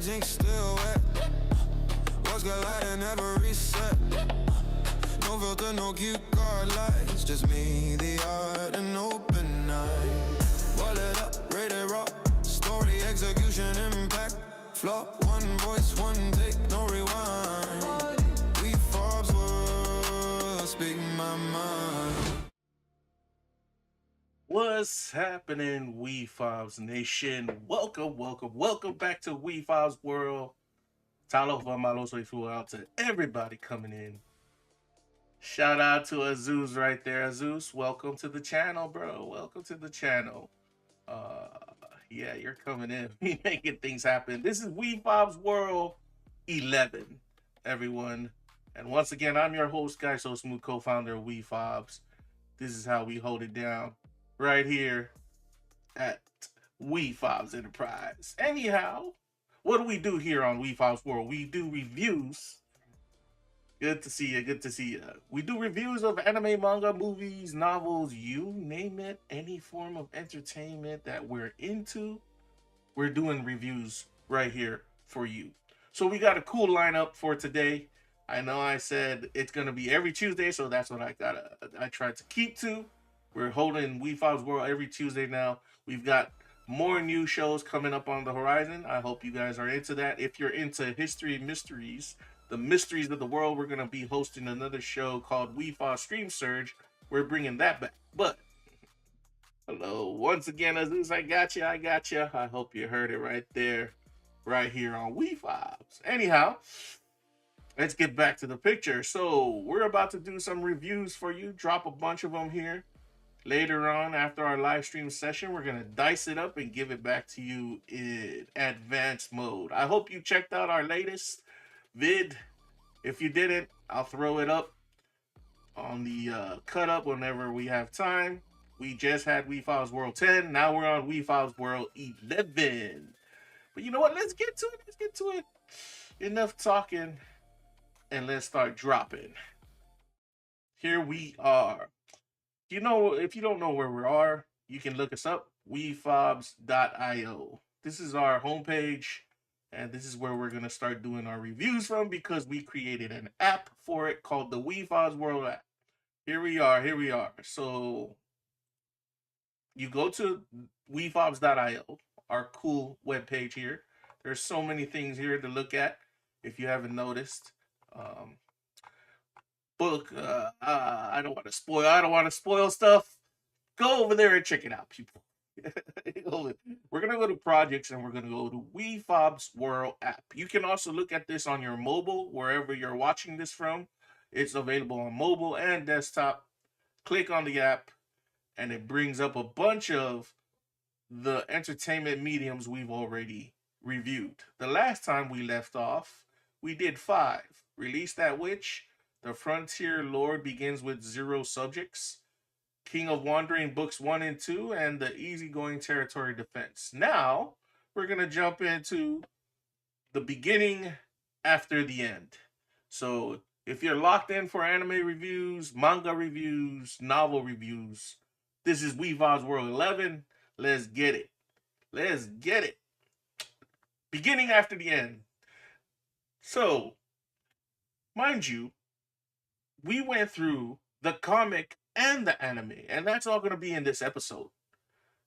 drink still wet. What's colliding, never reset. No filter, no cue card lights. Just me, the art, and open night. Boil it up, rated raw. Story, execution, impact. Flop, one voice, one take, no rewind. Wefobz Whirl, speak my mind. What's happening, Wefobz Nation? Welcome back to Wefobz Whirl. Talofa malo soy out to everybody coming in. Shout out to Azus right there. Azus, welcome to the channel, bro. Welcome to the channel. Yeah, you're coming in. We making things happen. This is Wefobz Whirl 11, everyone. And once again, I'm your host, Guy So Smooth, co-founder of Wefobz. This is how we hold it down right here at Wefobz Enterprise. Anyhow, what do we do here on Wefobz Whirl? We do reviews. Good to see you. Good to see you. We do reviews of anime, manga, movies, novels, you name it. Any form of entertainment that we're into, we're doing reviews right here for you. So we got a cool lineup for today. I know I said it's going to be every Tuesday, so that's what I tried to keep to. We're holding Wefobz Whirl every Tuesday now. We've got more new shows coming up on the horizon. I hope you guys are into that. If you're into history mysteries, the mysteries of the world, we're going to be hosting another show called Wefobz Stream Surge. We're bringing that back. But, hello, once again, Azus, I got you. I hope you heard it right there, right here on Wefobz. Anyhow, let's get back to the picture. So, we're about to do some reviews for you. Drop a bunch of them here. Later on, after our live stream session, we're going to dice it up and give it back to you in advanced mode. I hope you checked out our latest vid. If you didn't, I'll throw it up on the cut up whenever we have time. We just had Wefobz Whirl 10. Now we're on Wefobz Whirl 11. But you know what? Let's get to it. Enough talking, and let's start dropping. Here we are. You know, if you don't know where we are, you can look us up, wefobz.io. This is our homepage, and this is where we're going to start doing our reviews from because we created an app for it called the Wefobz Whirl app. Here we are. So you go to wefobz.io, our cool webpage here. There's so many things here to look at if you haven't noticed. Book, I don't want to spoil stuff. Go over there and check it out, people. We're gonna go to projects and we're gonna go to Wefobz Whirl app. You can also look at this on your mobile, wherever you're watching this from. It's available on mobile and desktop. Click on the app and it brings up a bunch of the entertainment mediums we've already reviewed. The last time we left off, we did 5. Release That Witch, The Frontier Lord Begins with 0 Subjects, King of Wandering Books 1 and 2, and the Easygoing Territory Defense. Now, we're going to jump into the beginning after the end. So, if you're locked in for anime reviews, manga reviews, novel reviews, this is Wefobz Whirl 11. Let's get it. Beginning after the end. So, mind you, we went through the comic and the anime, and that's all going to be in this episode.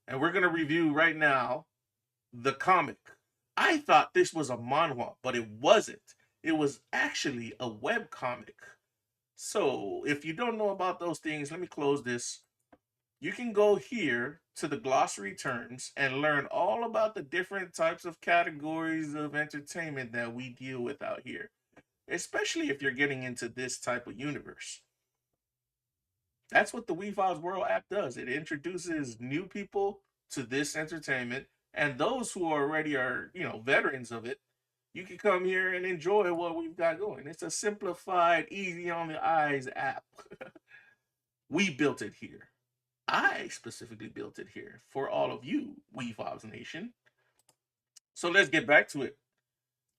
And we're going to review right now the comic. I thought this was a manhwa, but it wasn't. It was actually a webcomic. So, if you don't know about those things, let me close this. You can go here to the glossary terms and learn all about the different types of categories of entertainment that we deal with out here, especially if you're getting into this type of universe. That's what the Wefobz Whirl app does. It introduces new people to this entertainment, and those who already are, veterans of it, you can come here and enjoy what we've got going. It's a simplified, easy on the eyes app. We built it here. I specifically built it here for all of you, Wefobz Nation. So let's get back to it.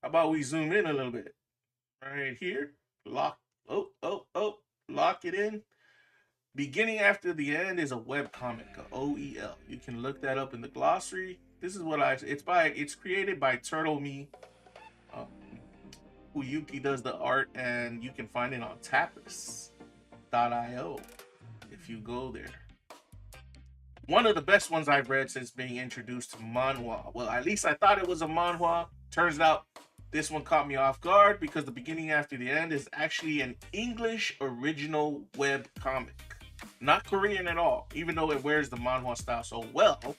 How about we zoom in a little bit? Right here. Lock it in. Beginning after the end is a webcomic, a OEL. You can look that up in the glossary. This is what it's created by Turtle Me. Fuyuki does the art, and you can find it on tapas.io if you go there. One of the best ones I've read since being introduced to manhwa. Well, at least I thought it was a manhwa. Turns out this one caught me off guard because the beginning after the end is actually an English original web comic. Not Korean at all, even though it wears the manhwa style so well.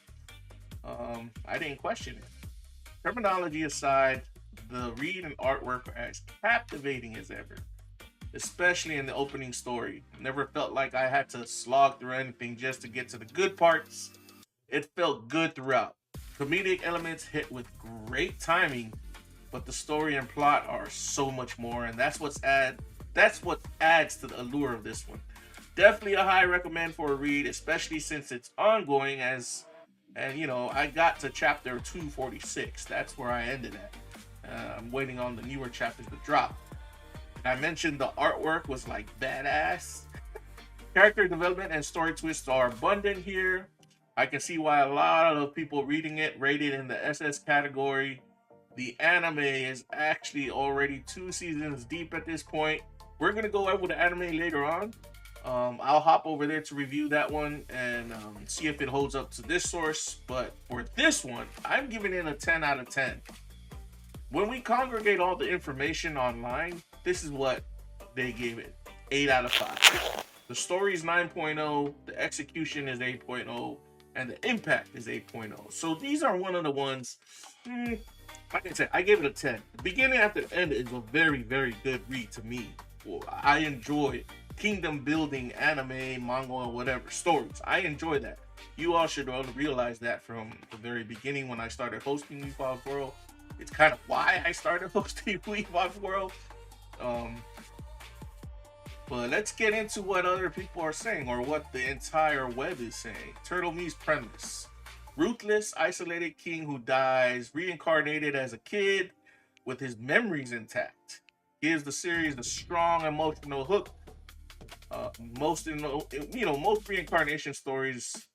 I didn't question it. Terminology aside, the read and artwork are as captivating as ever, especially in the opening story. Never felt like I had to slog through anything just to get to the good parts. It felt good throughout. Comedic elements hit with great timing, but the story and plot are so much more, and that's what adds to the allure of this one. Definitely a high recommend for a read, especially since it's ongoing. I got to chapter 246. That's where I ended at. I'm waiting on the newer chapters to drop. I mentioned the artwork was like badass. Character development and story twists are abundant here. I can see why a lot of people reading it rated in the SS category. The anime is actually already 2 seasons deep at this point. We're going to go over the anime later on. I'll hop over there to review that one and see if it holds up to this source. But for this one, I'm giving it a 10 out of 10. When we congregate all the information online, this is what they gave it. 8 out of 5. The story is 9.0, the execution is 8.0, and the impact is 8.0. So these are one of the ones, like I said, I gave it a 10. The beginning after the end is a very, very good read to me. Well, I enjoy kingdom building, anime, manga, whatever, stories. I enjoy that. You all should realize that from the very beginning when I started hosting Wefobz Whirl. It's kind of why I started hosting Wefobz Whirl. But let's get into what other people are saying, or what the entire web is saying. Turtle Me's premise. Ruthless, isolated king who dies, reincarnated as a kid with his memories intact. Gives the series a strong emotional hook. Most reincarnation stories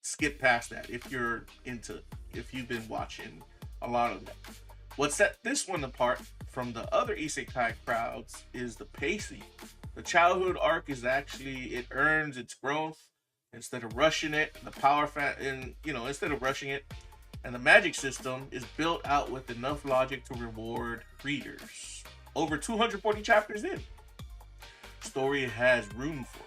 skip past that if you've been watching a lot of that. What set this one apart from the other isekai crowds is the pacing. The childhood arc is it earns its growth instead of rushing it. Instead of rushing it, and the magic system is built out with enough logic to reward readers. Over 240 chapters in, story has room for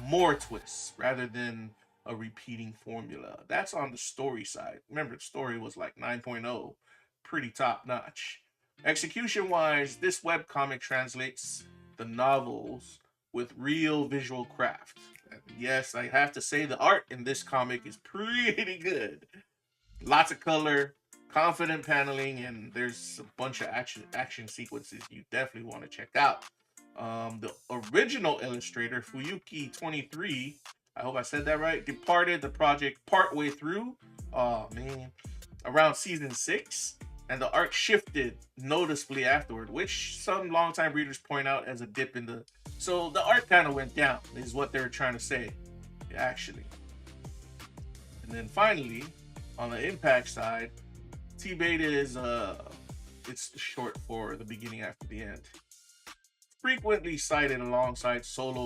more twists rather than a repeating formula. That's on the story side. Remember, the story was like 9.0, pretty top notch. Execution wise, this webcomic translates the novels with real visual craft. And yes, I have to say the art in this comic is pretty good. Lots of color, confident paneling, and there's a bunch of action sequences you definitely want to check out. The original illustrator, Fuyuki 23, I hope I said that right, departed the project partway through, around season 6, and the art shifted noticeably afterward, which some longtime readers point out as a dip in the... So the art kind of went down, is what they're trying to say, actually. And then finally, on the impact side, T-Beta is, it's short for the beginning after the end. Frequently cited alongside solo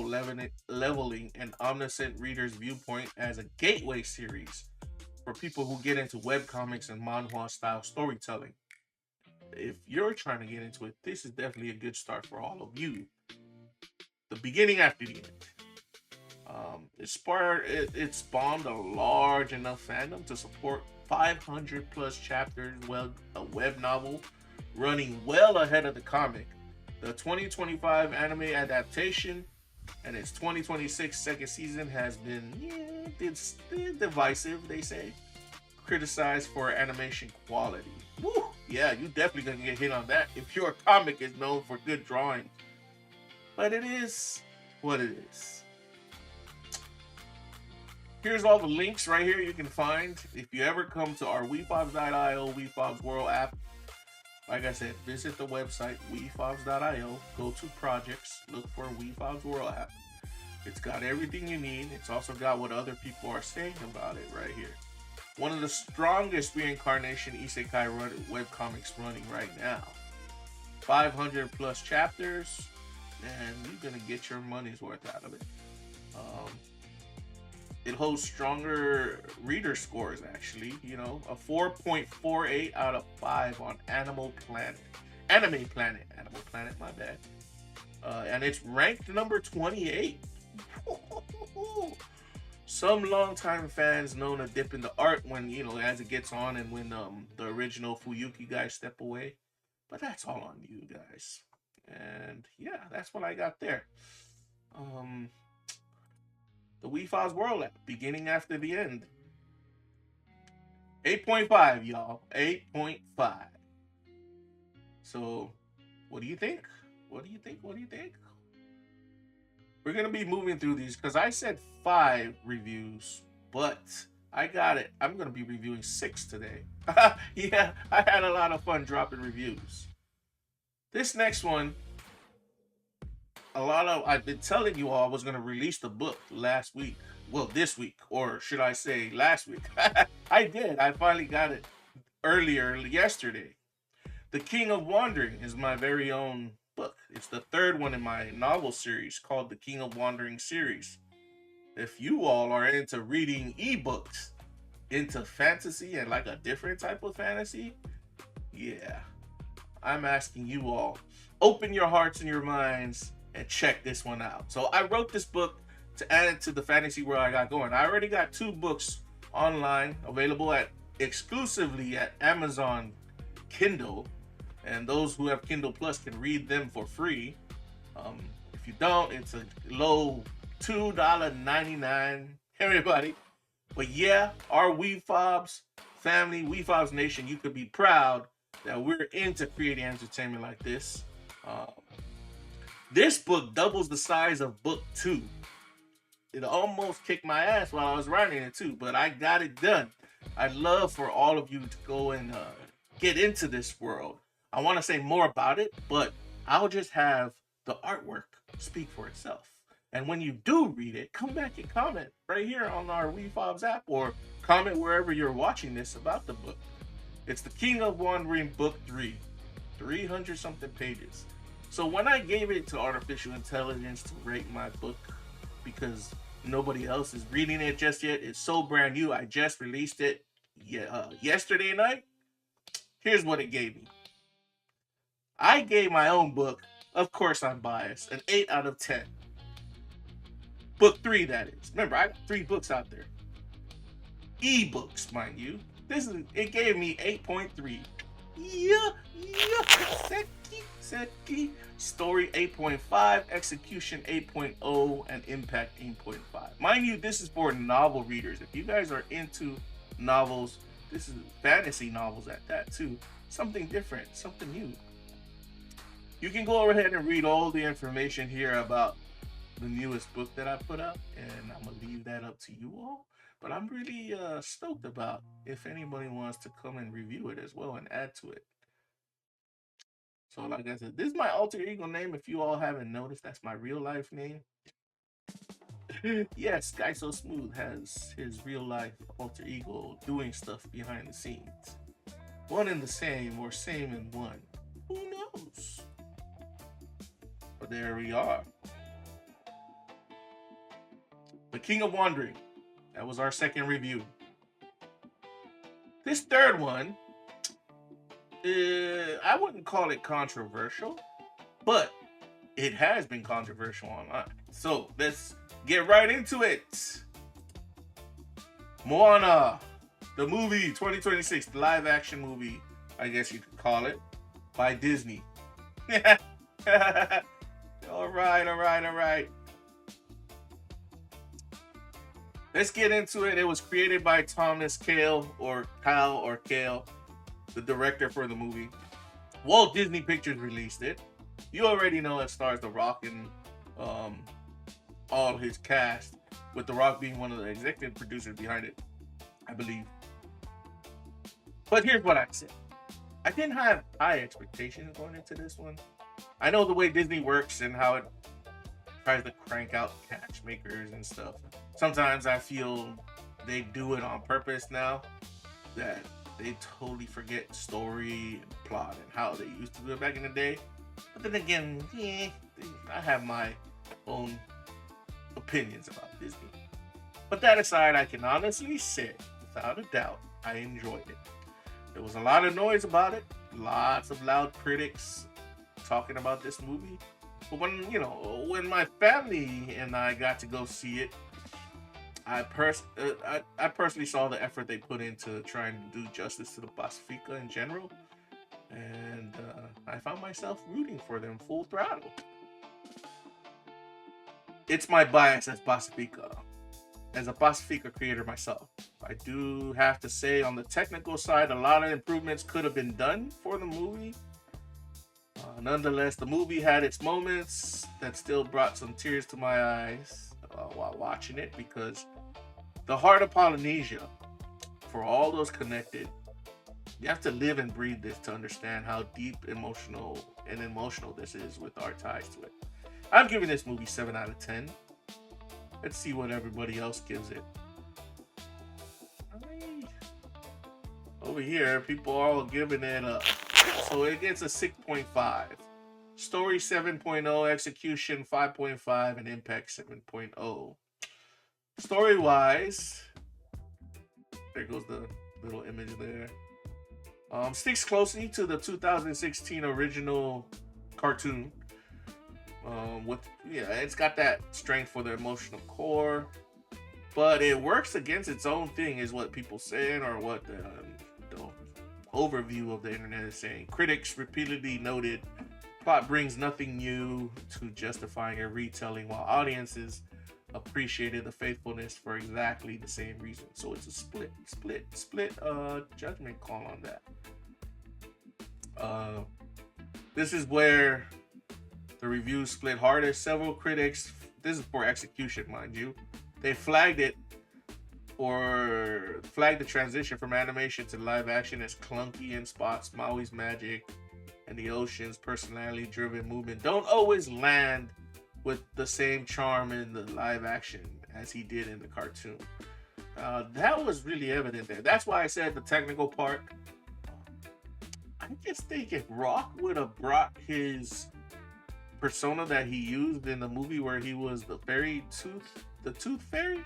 leveling and omniscient reader's viewpoint as a gateway series for people who get into webcomics and manhwa style storytelling. If you're trying to get into it, this is definitely a good start for all of you. The beginning after the end. It spawned a large enough fandom to support 500 plus chapters, a web novel running well ahead of the comic. The 2025 anime adaptation and its 2026 second season has been it's divisive, they say. Criticized for animation quality. Woo! Yeah, you definitely gonna get hit on that if your comic is known for good drawing. But it is what it is. Here's all the links right here you can find. If you ever come to our Wefobz.io, Wefobz Whirl app, like I said, visit the website, Wefobz.io, go to projects, look for Wefobz Whirl app. It's got everything you need. It's also got what other people are saying about it right here. One of the strongest reincarnation isekai webcomics running right now. 500 plus chapters, and you're gonna get your money's worth out of it. Um, it holds stronger reader scores, actually. You know, a 4.48 out of 5 on Animal Planet. Anime Planet. Animal Planet, my bad. And it's ranked number 28. Some longtime fans known a dip in the art when, you know, as it gets on and when the original Fuyuki guys step away. But that's all on you guys. And yeah, that's what I got there. The Wefobz Whirl app, beginning after the end. 8.5, y'all. 8.5. So, what do you think? What do you think? What do you think? We're going to be moving through these because I said 5 reviews, but I got it. I'm going to be reviewing 6 today. Yeah, I had a lot of fun dropping reviews. This next one, I've been telling you all I was going to release the book last week. Well, this week, or should I say last week. I did. I finally got it earlier yesterday. The King of Wandering is my very own book. It's the 3rd one in my novel series called the King of Wandering series. If you all are into reading ebooks, into fantasy and like a different type of fantasy, yeah, I'm asking you all, open your hearts and your minds and check this one out. So I wrote this book to add it to the fantasy world I got going. I already got 2 books online available exclusively at Amazon Kindle, and those who have Kindle Plus can read them for free. If you don't, it's a low $2.99, everybody. But yeah, our Wefobz family, Wefobz Nation, you could be proud that we're into creating entertainment like this. This book doubles the size of book 2. It almost kicked my ass while I was writing it too, but I got it done. I'd love for all of you to go and get into this world. I want to say more about it, but I'll just have the artwork speak for itself. And when you do read it, come back and comment right here on our Wefobz app, or comment wherever you're watching this about the book. It's the King of Wandering Book 3, 300 something pages. So when I gave it to artificial intelligence to rate my book, because nobody else is reading it just yet, it's so brand new, I just released it yesterday night. Here's what it gave me. I gave my own book, of course I'm biased, an 8 out of 10. Book 3, that is. Remember, I got 3 books out there. E-books, mind you. It gave me 8.3. Yeah. Seki. Story 8.5, execution 8.0, and impact 8.5. Mind you, this is for novel readers. If you guys are into novels, this is fantasy novels at that too. Something different, something new. You can go ahead and read all the information here about the newest book that I put out, and I'm gonna leave that up to you all. But I'm really stoked about if anybody wants to come and review it as well and add to it. So like I said, this is my alter ego name. If you all haven't noticed, that's my real life name. Yes, Guy So Smooth has his real life alter ego doing stuff behind the scenes. One and the same, or same in one. Who knows? But there we are. The King of Wandering. That was our second review. This third one, I wouldn't call it controversial, but it has been controversial online. So let's get right into it. Moana, the movie 2026, the live action movie, I guess you could call it, by Disney. All right. Let's get into it. It was created by Thomas Kail, the director for the movie. Walt Disney Pictures released it. You already know it stars The Rock and all his cast, with The Rock being one of the executive producers behind it, I believe. But here's what I said. I didn't have high expectations going into this one. I know the way Disney works and how it tries to crank out catch makers and stuff. Sometimes I feel they do it on purpose now, that they totally forget story and plot and how they used to do it back in the day. But then again, yeah, I have my own opinions about Disney. But that aside, I can honestly say, without a doubt, I enjoyed it. There was a lot of noise about it, lots of loud critics talking about this movie. But when my family and I got to go see it, I personally saw the effort they put into trying to do justice to the Pacifica in general, and I found myself rooting for them full throttle. It's my bias as Pacifica. As a Pacifica creator myself, I do have to say on the technical side, a lot of improvements could have been done for the movie. Nonetheless, the movie had its moments that still brought some tears to my eyes while watching it, because the heart of Polynesia, for all those connected, you have to live and breathe this to understand how deep, emotional this is with our ties to it. I'm giving this movie 7 out of 10. Let's see what everybody else gives it. Over here, people are all giving it a... So it gets a 6.5. Story 7.0, execution 5.5, and impact 7.0. Story-wise, there goes the little image there. Sticks closely to the 2016 original cartoon. It's got that strength for the emotional core, but it works against its own thing, is what people saying, or what the overview of the internet is saying. Critics repeatedly noted plot brings nothing new to justifying a retelling, while audiences appreciated the faithfulness for exactly the same reason. So it's a split judgment call on that. This is where the reviews split hardest. Several critics, this is for execution, mind you, they flagged the transition from animation to live action as clunky in spots. Maui's magic and the ocean's personality-driven movement don't always land with the same charm in the live action as he did in the cartoon. That was really evident there. That's why I said the technical part. I just think if Rock would have brought his persona that he used in the movie where he was the tooth fairy,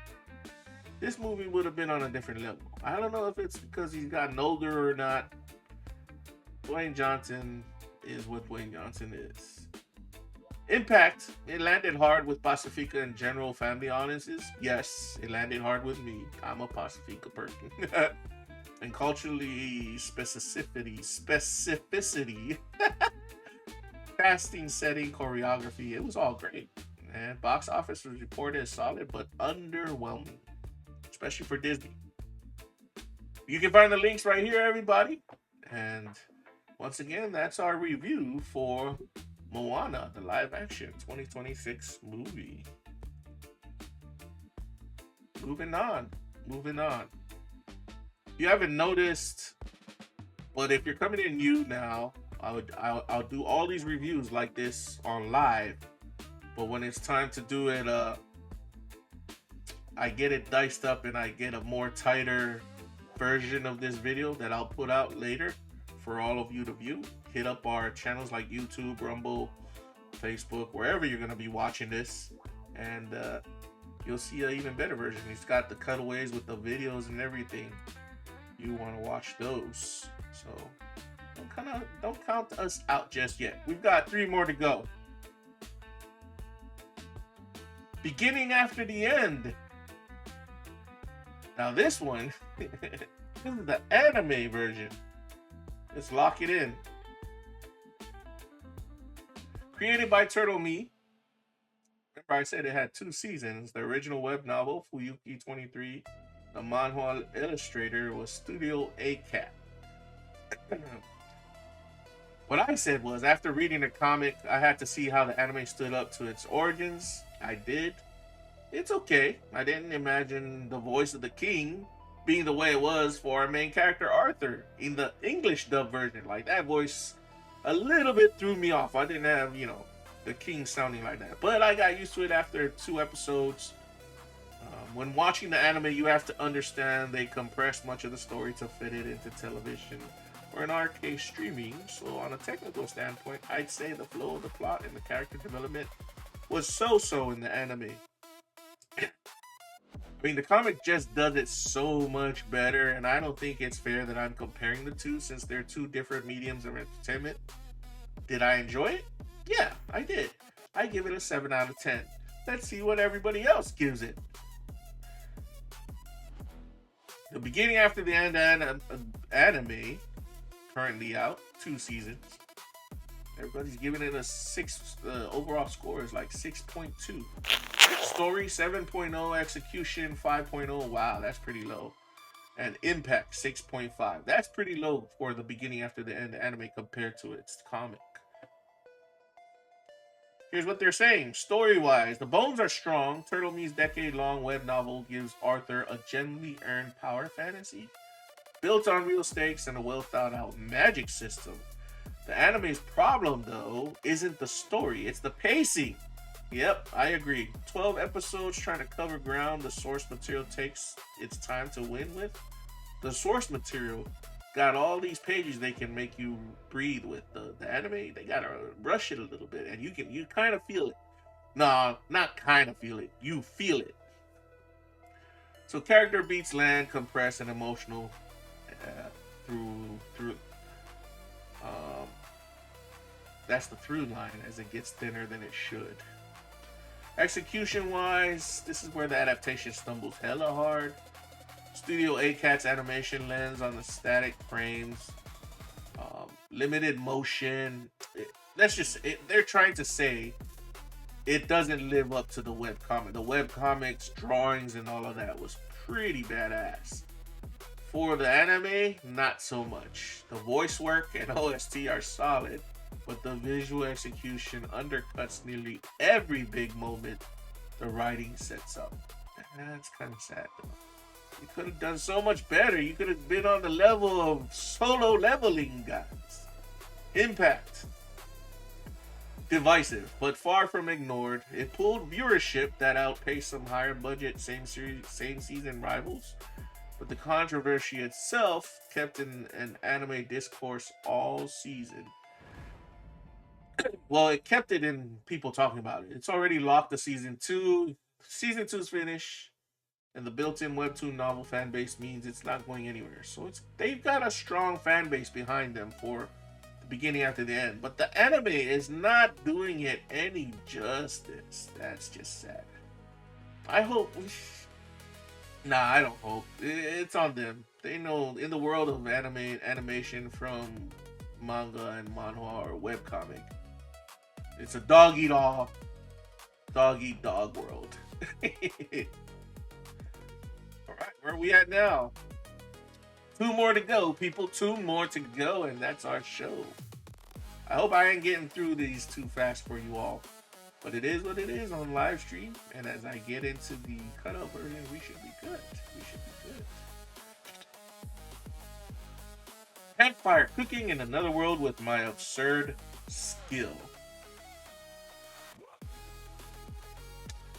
this movie would have been on a different level. I don't know if it's because he's gotten older or not. Dwayne Johnson is what Dwayne Johnson is. Impact, it landed hard with Pacifica and general family audiences. Yes, it landed hard with me. I'm a Pacifica person. And culturally specificity. Casting, setting, choreography, it was all great. And box office was reported as solid but underwhelming, especially for Disney. You can find the links right here, everybody. And once again, that's our review for Moana, the live action 2026 movie. Moving on. You haven't noticed, but if you're coming in new now, I'll do all these reviews like this on live. But when it's time to do it, I get it diced up and I get a more tighter version of this video that I'll put out later for all of you to view. Hit up our channels like YouTube, Rumble, Facebook, wherever you're going to be watching this, and you'll see an even better version. It's got the cutaways with the videos and everything. You want to watch those, so don't count us out just yet. We've got 3 more to go. Beginning after the end. Now this one, this is the anime version. Let's lock it in. Created by Turtle Me. Remember I said it had 2 seasons. The original web novel, Fuyuki 23. The manhwa illustrator was Studio A-Cat. What I said was, after reading the comic, I had to see how the anime stood up to its origins. I did. It's okay. I didn't imagine the voice of the king being the way it was for our main character, Arthur, in the English dub version. Like, that voice a little bit threw me off. I didn't have, the king sounding like that. But I got used to it after 2 episodes. When watching the anime, you have to understand they compress much of the story to fit it into television, or in our case, streaming. So, on a technical standpoint, I'd say the flow of the plot and the character development was so-so in the anime. I mean, the comic just does it so much better, and I don't think it's fair that I'm comparing the two since they're two different mediums of entertainment. Did I enjoy it? Yeah, I did. I give it a 7 out of 10. Let's see what everybody else gives it. The beginning after the end anime, currently out, 2 seasons. Everybody's giving it a 6. Overall score is like 6.2. Story 7.0, execution 5.0. Wow, that's pretty low. And impact 6.5. That's pretty low for the beginning after the end anime compared to its comic. Here's what they're saying. Story-wise, the bones are strong. Turtle Me's decade-long web novel gives Arthur a gently earned power fantasy built on real stakes and a well-thought-out magic system. The anime's problem, though, isn't the story. It's the pacing. Yep, I agree. 12 episodes trying to cover ground the source material takes its time to win with. The source material got all these pages they can make you breathe with. The anime, they gotta rush it a little bit, and you kind of feel it. No, not kind of feel it. You feel it. So character beats land, compressed and emotional through. That's the through line as it gets thinner than it should. Execution wise, this is where the adaptation stumbles hella hard. Studio A-Cat's animation lens on the static frames, limited motion. They're trying to say it doesn't live up to the webcomic. The webcomic's drawings and all of that was pretty badass. For the anime, not so much. The voice work and OST are solid, but the visual execution undercuts nearly every big moment the writing sets up. That's kind of sad though. You could have done so much better. You could have been on the level of Solo Leveling, guys. Impact. Divisive, but far from ignored. It pulled viewership that outpaced some higher budget same season rivals. But the controversy itself kept in an anime discourse all season. Well, it kept it in people talking about it. It's already locked to season 2. Season 2's finished. And the built-in webtoon novel fan base means it's not going anywhere. So they've got a strong fan base behind them for the beginning after the end. But the anime is not doing it any justice. That's just sad. I hope... Nah, I don't hope. It's on them. They know in the world of animation from manga and manhwa or webcomic, it's a dog-eat-dog world. Alright, where are we at now? 2 more to go, people. 2 more to go, and that's our show. I hope I ain't getting through these too fast for you all. But it is what it is on live stream. And as I get into the cutout version, we should be good. We should be good. Campfire Cooking in Another World with My Absurd Skill.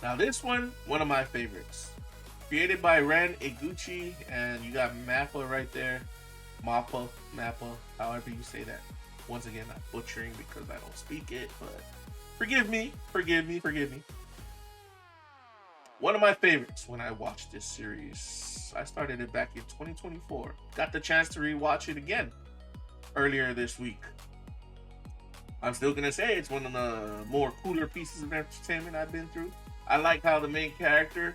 Now this one of my favorites. Created by Ren Iguchi, and you got Mappa right there. Mappa, however you say that. Once again, I'm butchering because I don't speak it, but forgive me. One of my favorites when I watched this series. I started it back in 2024. Got the chance to rewatch it again earlier this week. I'm still gonna say it's one of the more cooler pieces of entertainment I've been through. I like how the main character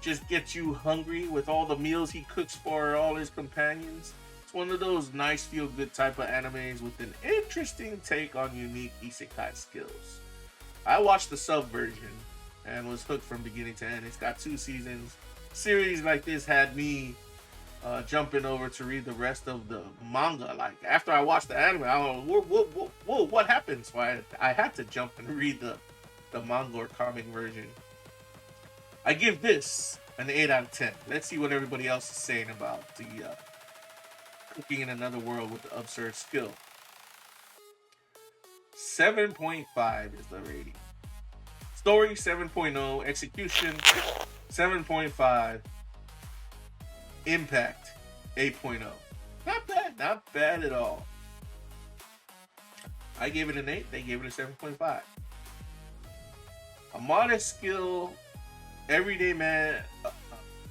just gets you hungry with all the meals he cooks for all his companions. It's one of those nice feel-good type of animes with an interesting take on unique isekai skills. I watched the sub version and was hooked from beginning to end. It's got 2 seasons. Series like this had me jumping over to read the rest of the manga. Like after I watched the anime, I was like, whoa, what happened? So I had to jump and read the manga or comic version. I give this an 8 out of 10. Let's see what everybody else is saying about the Cooking in Another World with the Absurd Skill. 7.5 is the rating. Story 7.0. Execution 7.5. Impact 8.0. Not bad at all. I gave it an 8, they gave it a 7.5. A modest skill, everyday man,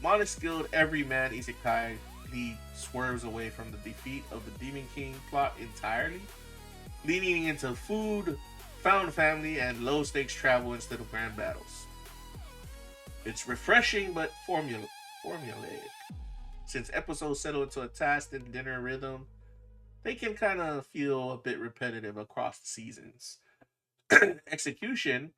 modest skilled everyman isekai lead swerves away from the defeat of the Demon King plot entirely, leaning into food, found family, and low stakes travel instead of grand battles. It's refreshing but formulaic. Since episodes settle into a task and dinner rhythm, they can kind of feel a bit repetitive across the seasons. Execution,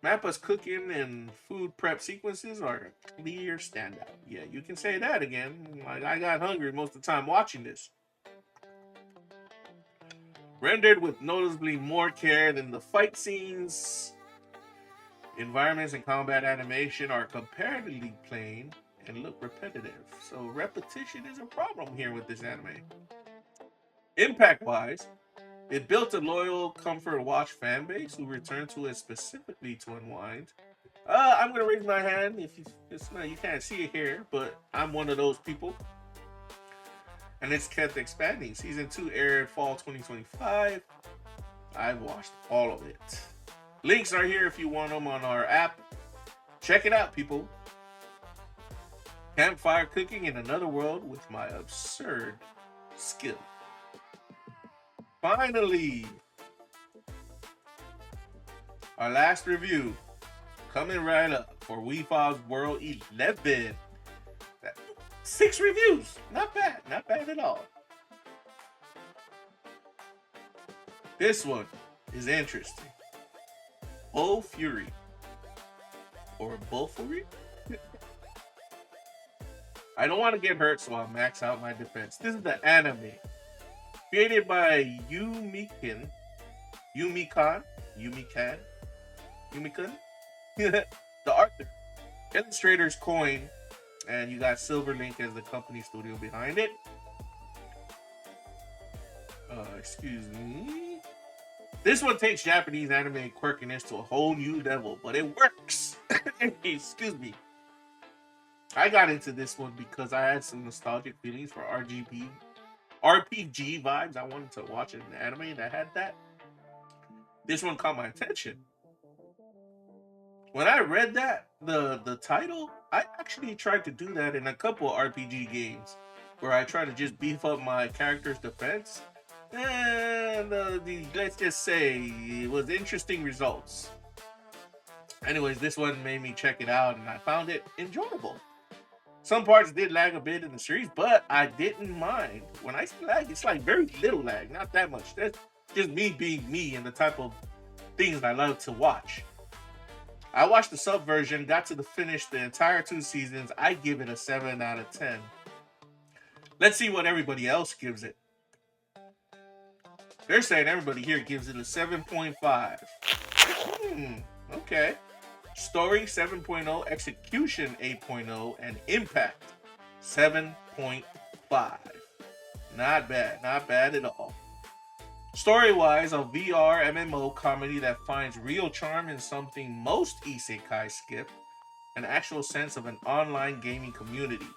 Mappa's cooking and food prep sequences are a clear standout. Yeah, you can say that again. Like, I got hungry most of the time watching this. Rendered with noticeably more care than the fight scenes, environments and combat animation are comparatively plain and look repetitive. So repetition is a problem here with this anime. Impact-wise, it built a loyal Comfort Watch fan base who returned to it specifically to unwind. I'm gonna raise my hand if you can't see it here, but I'm one of those people. And it's kept expanding. Season 2 aired fall 2025. I've watched all of it. Links are here if you want them on our app. Check it out, people. Campfire Cooking in another world with my absurd skill. Finally, our last review coming right up for Wefobz Whirl 11. 6 reviews, not bad at all. This one is interesting. Bofuri or Bofuri. I don't want to get hurt, so I'll max out my defense. This is the anime. Created by Yumikan. The author. Illustrator's Coin. And you got Silverlink as the company studio behind it. Excuse me. This one takes Japanese anime quirkiness to a whole new level, but it works. Excuse me. I got into this one because I had some nostalgic feelings for RPG vibes. I wanted to watch an anime that had that. This one caught my attention. When I read that, the title, I actually tried to do that in a couple of RPG games where I try to just beef up my character's defense. And let's just say it was interesting results. Anyways, this one made me check it out and I found it enjoyable. Some parts did lag a bit in the series, but I didn't mind. When I say lag, it's like very little lag, not that much. That's just me being me and the type of things I love to watch. I watched the sub version, got to finish the entire 2 seasons. I give it a 7 out of 10. Let's see what everybody else gives it. They're saying everybody here gives it a 7.5. Okay. Story 7.0, execution 8.0, and impact 7.5. Not bad at all. Story-wise, a VR MMO comedy that finds real charm in something most isekai skip, an actual sense of an online gaming community.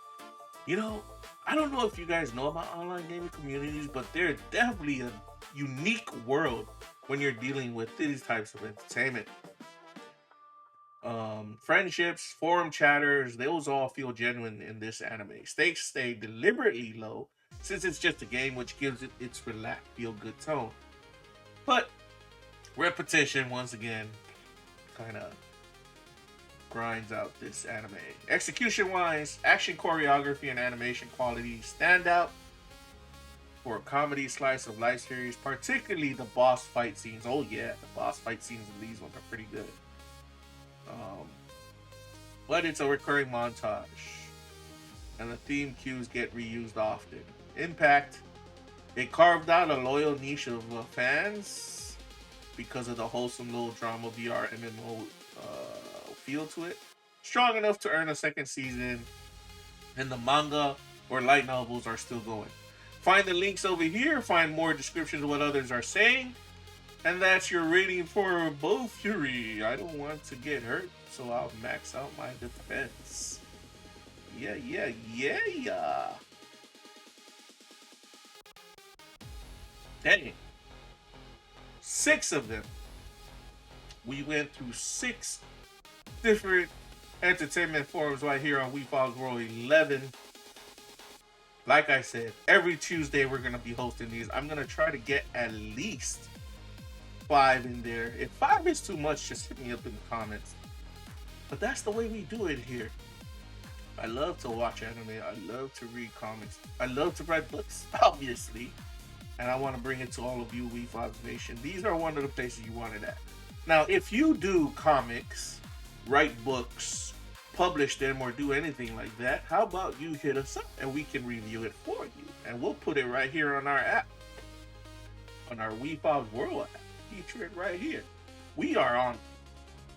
You know, I don't know if you guys know about online gaming communities, but they're definitely a unique world when you're dealing with these types of entertainment. Friendships, forum chatters, those all feel genuine in this anime. Stakes stay deliberately low, since it's just a game, which gives it its relaxed, feel-good tone. But repetition, once again, kind of grinds out this anime. Execution-wise, action choreography and animation quality stand out for a comedy slice of life series, particularly the boss fight scenes. Oh yeah, the boss fight scenes in these ones are pretty good. But it's a recurring montage, and the theme cues get reused often. Impact, it carved out a loyal niche of fans because of the wholesome little drama VR MMO feel to it. Strong enough to earn a second season, and the manga or light novels are still going. Find the links over here, find more descriptions of what others are saying, And that's your rating for Bofuri. I don't want to get hurt, so I'll max out my defense. Yeah. Dang. 6 of them. We went through 6 different entertainment forums right here on Wefobz Whirl 11. Like I said, every Tuesday we're going to be hosting these. I'm going to try to get at least 5 in there. If 5 is too much, just hit me up in the comments. But that's the way we do it here. I love to watch anime. I love to read comics. I love to write books, obviously. And I want to bring it to all of you, Wefobz Nation. These are one of the places you want it at. Now, if you do comics, write books, publish them, or do anything like that, how about you hit us up and we can review it for you? And we'll put it right here on our app, on our Wefobz Whirl app. Feature it right here. We are on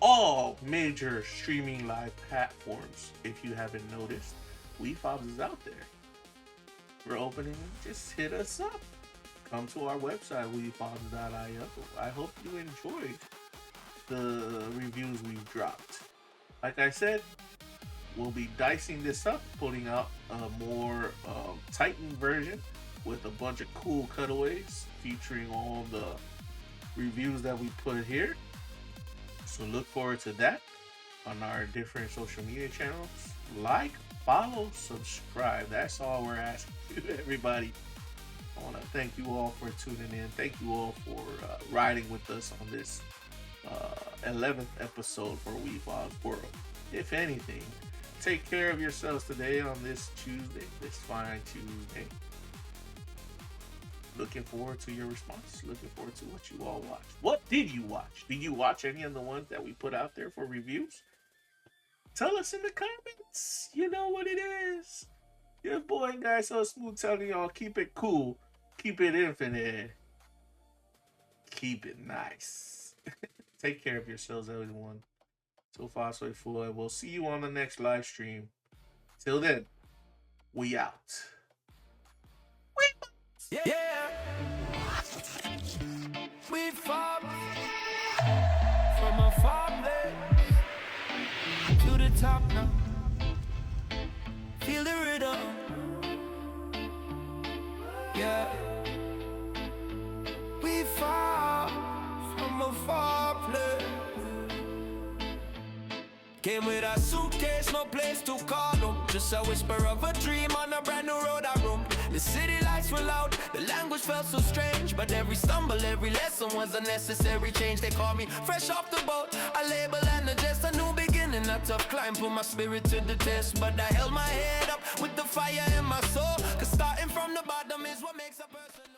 all major streaming live platforms. If you haven't noticed, Wefobz is out there. We're opening. Just hit us up. Come to our website, wefobz.io. I hope you enjoyed the reviews we've dropped. Like I said, we'll be dicing this up, putting out a more tightened version with a bunch of cool cutaways featuring all the reviews that we put here. So look forward to that on our different social media channels. Like, follow, subscribe. That's all we're asking you, everybody. I want to thank you all for tuning in. Thank you all for riding with us on this 11th episode for Wefobz Whirl. If anything, take care of yourselves today on this Tuesday, this fine Tuesday. Looking forward to your response. Looking forward to what you all watch. What did you watch? Did you watch any of the ones that we put out there for reviews? Tell us in the comments. You know what it is. Your boy and guy so smooth telling y'all, keep it cool, keep it infinite, keep it nice. Take care of yourselves, everyone. So far, so full. And we'll see you on the next live stream. Till then, we out. Yeah. We fought from a far place to the top now. Feel the rhythm. Yeah. We fought from a far place. Came with a suitcase, no place to call home. Just a whisper of a dream on a brand new road I roam. The city lights were loud, the language felt so strange. But every stumble, every lesson was a necessary change. They call me fresh off the boat, a label and just a new beginning. A tough climb, put my spirit to the test. But I held my head up with the fire in my soul. Cause starting from the bottom is what makes a person.